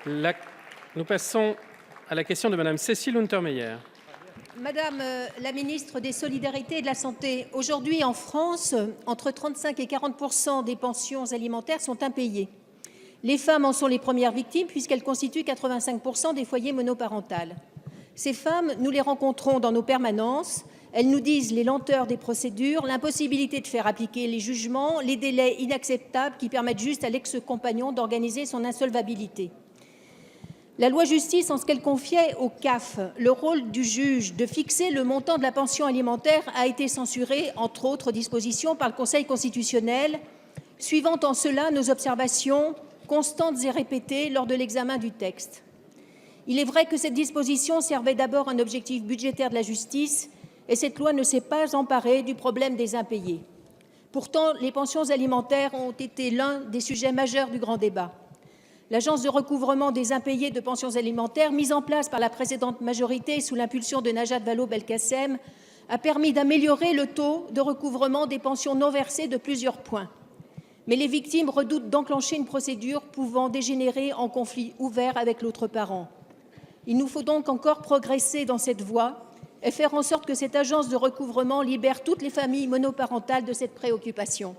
Nous passons à la question de Madame Cécile Untermaier. Madame la ministre des Solidarités et de la Santé, aujourd'hui en France, entre 35 et 40% des pensions alimentaires sont impayées. Les femmes en sont les premières victimes puisqu'elles constituent 85% des foyers monoparentaux. Ces femmes, nous les rencontrons dans nos permanences. Elles nous disent les lenteurs des procédures, l'impossibilité de faire appliquer les jugements, les délais inacceptables qui permettent juste à l'ex-compagnon d'organiser son insolvabilité. La loi justice, en ce qu'elle confiait au CAF le rôle du juge de fixer le montant de la pension alimentaire, a été censurée, entre autres dispositions, par le Conseil constitutionnel, suivant en cela nos observations constantes et répétées lors de l'examen du texte. Il est vrai que cette disposition servait d'abord un objectif budgétaire de la justice et cette loi ne s'est pas emparée du problème des impayés. Pourtant, les pensions alimentaires ont été l'un des sujets majeurs du grand débat. L'agence de recouvrement des impayés de pensions alimentaires, mise en place par la précédente majorité sous l'impulsion de Najat Vallaud-Belkacem, a permis d'améliorer le taux de recouvrement des pensions non versées de plusieurs points. Mais les victimes redoutent d'enclencher une procédure pouvant dégénérer en conflit ouvert avec l'autre parent. Il nous faut donc encore progresser dans cette voie et faire en sorte que cette agence de recouvrement libère toutes les familles monoparentales de cette préoccupation.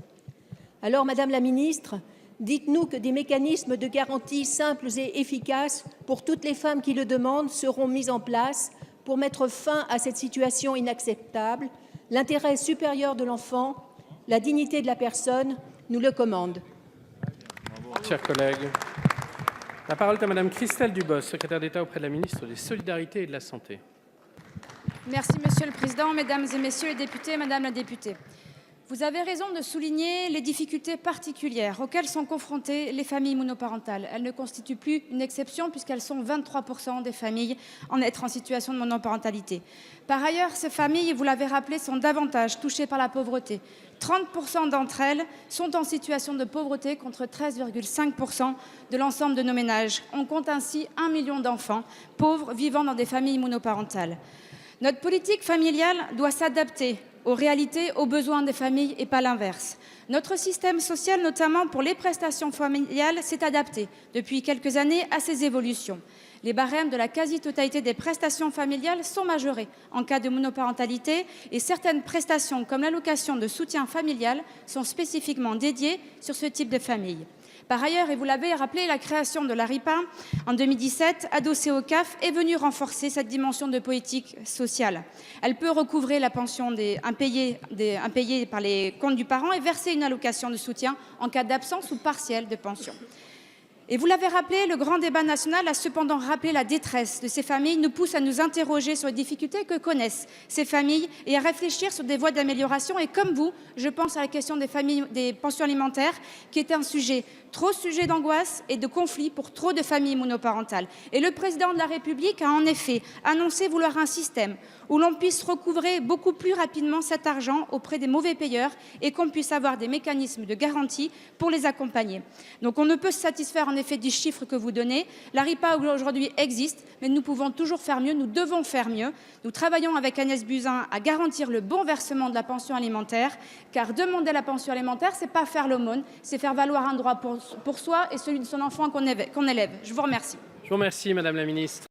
Alors, Madame la Ministre, dites-nous que des mécanismes de garantie simples et efficaces pour toutes les femmes qui le demandent seront mis en place pour mettre fin à cette situation inacceptable. L'intérêt supérieur de l'enfant, la dignité de la personne nous le commandent. Chers collègues, la parole est à Madame Christelle Dubos, secrétaire d'État auprès de la ministre des Solidarités et de la Santé. Merci Monsieur le Président, Mesdames et Messieurs les députés, Madame la députée. Vous avez raison de souligner les difficultés particulières auxquelles sont confrontées les familles monoparentales. Elles ne constituent plus une exception puisqu'elles sont 23% des familles en être en situation de monoparentalité. Par ailleurs, ces familles, vous l'avez rappelé, sont davantage touchées par la pauvreté. 30% d'entre elles sont en situation de pauvreté contre 13,5% de l'ensemble de nos ménages. On compte ainsi 1 million d'enfants pauvres vivant dans des familles monoparentales. Notre politique familiale doit s'adapter aux réalités, aux besoins des familles et pas l'inverse. Notre système social, notamment pour les prestations familiales, s'est adapté depuis quelques années à ces évolutions. Les barèmes de la quasi-totalité des prestations familiales sont majorés en cas de monoparentalité et certaines prestations, comme l'allocation de soutien familial, sont spécifiquement dédiées sur ce type de famille. Par ailleurs, et vous l'avez rappelé, la création de la RIPA en 2017, adossée au CAF, est venue renforcer cette dimension de politique sociale. Elle peut recouvrer la pension impayée par les comptes du parent et verser une allocation de soutien en cas d'absence ou partielle de pension. Et vous l'avez rappelé, le grand débat national a cependant rappelé la détresse de ces familles, nous pousse à nous interroger sur les difficultés que connaissent ces familles et à réfléchir sur des voies d'amélioration. Et comme vous, je pense à la question des pensions alimentaires, qui était un sujet d'angoisse et de conflit pour trop de familles monoparentales. Et le président de la République a en effet annoncé vouloir un système où l'on puisse recouvrer beaucoup plus rapidement cet argent auprès des mauvais payeurs et qu'on puisse avoir des mécanismes de garantie pour les accompagner. Donc on ne peut se satisfaire en effet du chiffre que vous donnez. La RIPA aujourd'hui existe, mais nous pouvons toujours faire mieux, nous devons faire mieux. Nous travaillons avec Agnès Buzyn à garantir le bon versement de la pension alimentaire, car demander la pension alimentaire, ce n'est pas faire l'aumône, c'est faire valoir un droit pour soi et celui de son enfant qu'on élève. Je vous remercie. Je vous remercie, Madame la Ministre.